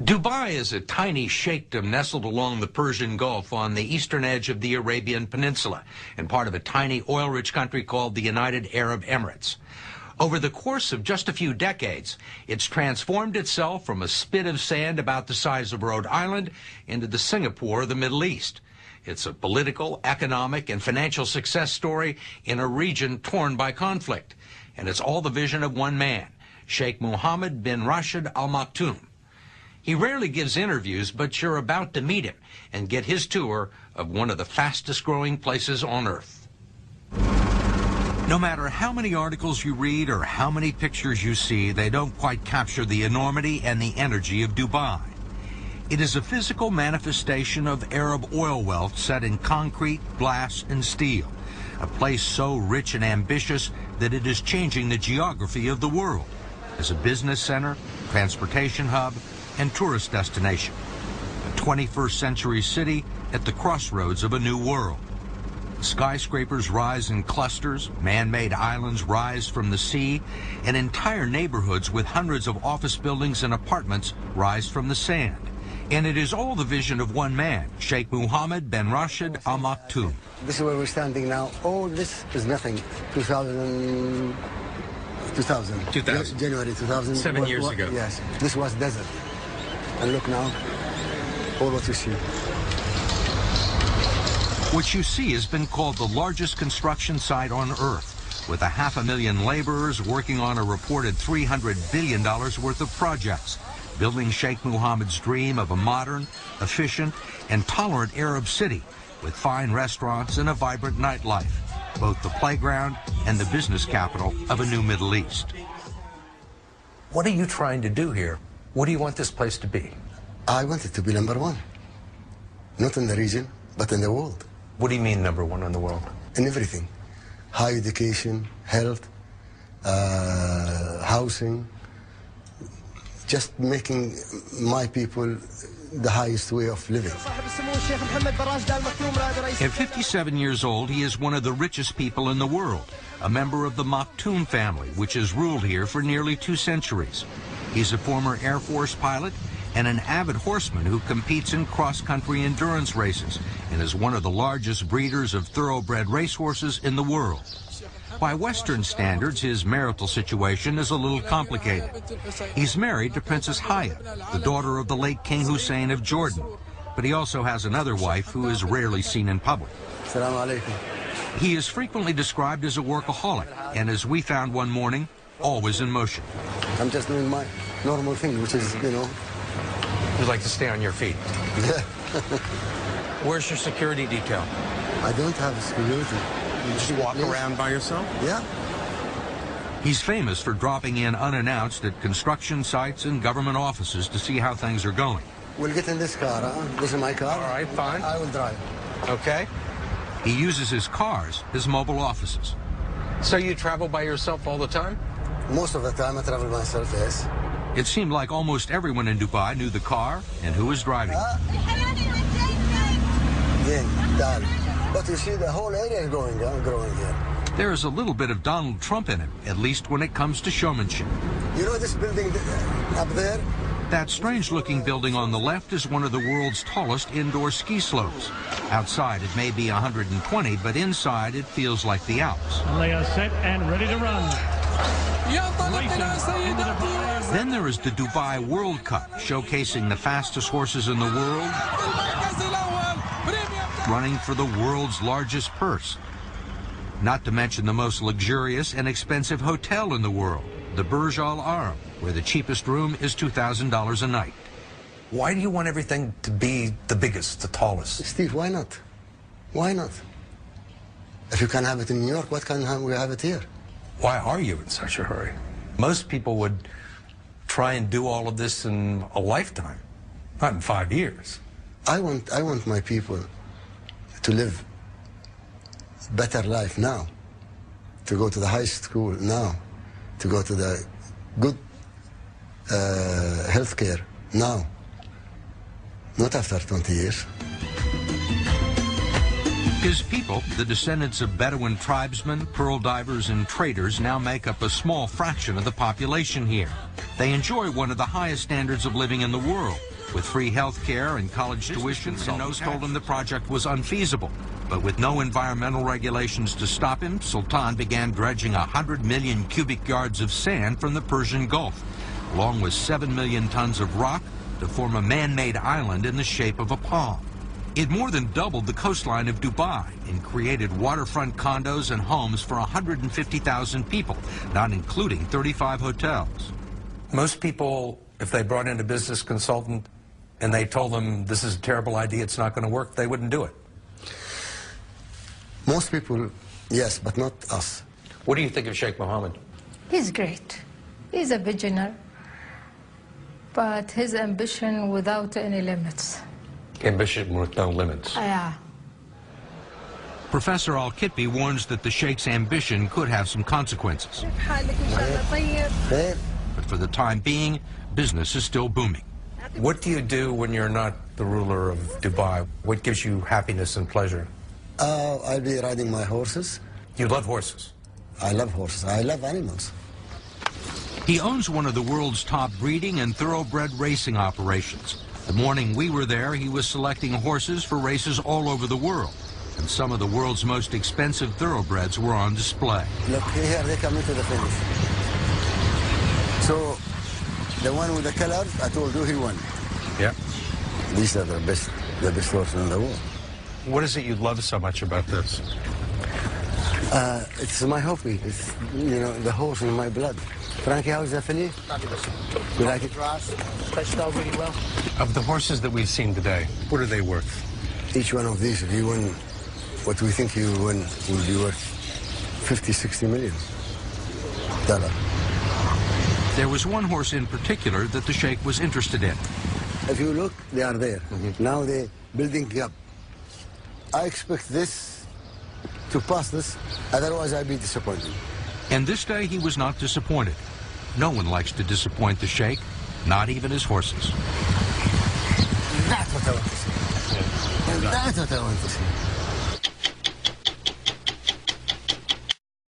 Dubai is a tiny sheikhdom nestled along the Persian Gulf on the eastern edge of the Arabian Peninsula and part of a tiny oil-rich country called the United Arab Emirates. Over the course of just a few decades, it's transformed itself from a spit of sand about the size of Rhode Island into the Singapore of the Middle East. It's a political, economic, and financial success story in a region torn by conflict. And it's all the vision of one man, Sheikh Mohammed bin Rashid Al Maktoum. He rarely gives interviews, but you're about to meet him and get his tour of one of the fastest-growing places on Earth. No matter how many articles you read or how many pictures you see, they don't quite capture the enormity and the energy of Dubai. It is a physical manifestation of Arab oil wealth set in concrete, glass, and steel, a place so rich and ambitious that it is changing the geography of the world as a business center, transportation hub, and tourist destination. A 21st century city at the crossroads of a new world. Skyscrapers rise in clusters, man-made islands rise from the sea, and entire neighborhoods with hundreds of office buildings and apartments rise from the sand. And it is all the vision of one man, Sheikh Mohammed bin Rashid Al Maktoum. This is where we're standing now. All this is nothing. 2000. January 2000. 7 years ago. Yes. This was desert. And look now, all what you see. What you see has been called the largest construction site on Earth, with 500,000 laborers working on a reported $300 billion worth of projects, building Sheikh Mohammed's dream of a modern, efficient, and tolerant Arab city with fine restaurants and a vibrant nightlife, both the playground and the business capital of a new Middle East. What are you trying to do here? What do you want this place to be? I want it to be number one. Not in the region, but in the world. What do you mean number one in the world? In everything. High education, health, housing, just making my people the highest way of living. At 57 years old, he is one of the richest people in the world, a member of the Maktoum family, which has ruled here for nearly 2 centuries. He's a former Air Force pilot and an avid horseman who competes in cross-country endurance races and is one of the largest breeders of thoroughbred racehorses in the world. By Western standards, his marital situation is a little complicated. He's married to Princess Hayat, the daughter of the late King Hussein of Jordan, but he also has another wife who is rarely seen in public. Assalamu alaikum. He is frequently described as a workaholic, and as we found one morning, always in motion. I'm just doing my normal thing, which is, you know. You like to stay on your feet? Yeah. Where's your security detail? I don't have security. You just walk around by yourself? Yeah. He's famous for dropping in unannounced at construction sites and government offices to see how things are going. We'll get in this car, huh? This is my car. All right, fine. I will drive. Okay. He uses his cars as mobile offices. So you travel by yourself all the time? Most of the time I travel myself, yes. It seemed like almost everyone in Dubai knew the car and who was driving. But you see, the whole area is growing here. There is a little bit of Donald Trump in it, at least when it comes to showmanship. You know this building up there? That strange-looking building on the left is one of the world's tallest indoor ski slopes. Outside, it may be 120, but inside, it feels like the Alps. And they are set and ready to run. Then there is the Dubai World Cup, showcasing the fastest horses in the world, running for the world's largest purse. Not to mention the most luxurious and expensive hotel in the world, the Burj Al Arab, where the cheapest room is $2,000 a night. Why do you want everything to be the biggest, the tallest? Steve, why not? Why not? If you can have it in New York, what can we have it here? Why are you in such a hurry? Most people would try and do all of this in a lifetime, not in 5 years. I want my people to live better life now, to go to the high school now, to go to the good health care now, not after 20 years. His people, the descendants of Bedouin tribesmen, pearl divers, and traders, now make up a small fraction of the population here. They enjoy one of the highest standards of living in the world, with free health care and college tuition. Nos told him the project was unfeasible. But with no environmental regulations to stop him, Sultan began dredging 100 million cubic yards of sand from the Persian Gulf, along with 7 million tons of rock, to form a man-made island in the shape of a palm. It more than doubled the coastline of Dubai and created waterfront condos and homes for 150,000 people, not including 35 hotels. Most people, if they brought in a business consultant and they told them this is a terrible idea, it's not going to work, they wouldn't do it. Most people, yes, but not us. What do you think of Sheikh Mohammed? He's great. He's a visionary, but his ambition without any limits. Ambition with no limits. Yeah. Professor Al-Kitbi warns that the Sheikh's ambition could have some consequences. But for the time being, business is still booming. What do you do when you're not the ruler of Dubai? What gives you happiness and pleasure? I'll be riding my horses. You love horses? I love horses. I love animals. He owns one of the world's top breeding and thoroughbred racing operations. The morning we were there, he was selecting horses for races all over the world. And some of the world's most expensive thoroughbreds were on display. Look, here they come into the finish. So, the one with the colors, I told you he won. Yeah. These are the best horses in the world. What is it you love so much about this? It's my hobby. It's, you know, the horse in my blood. Frankie, how's the filly? You like it? Stretched out really well. Of the horses that we've seen today, what are they worth? Each one of these, if you win what we think you win, will be worth 50, 60 million $. There was one horse in particular that the Sheikh was interested in. If you look, they are there. Now they're building up. I expect this to pass this, otherwise I'll be disappointed. And this day he was not disappointed. No one likes to disappoint the Sheikh, not even his horses. That's what I want to see. And that's what I want to see.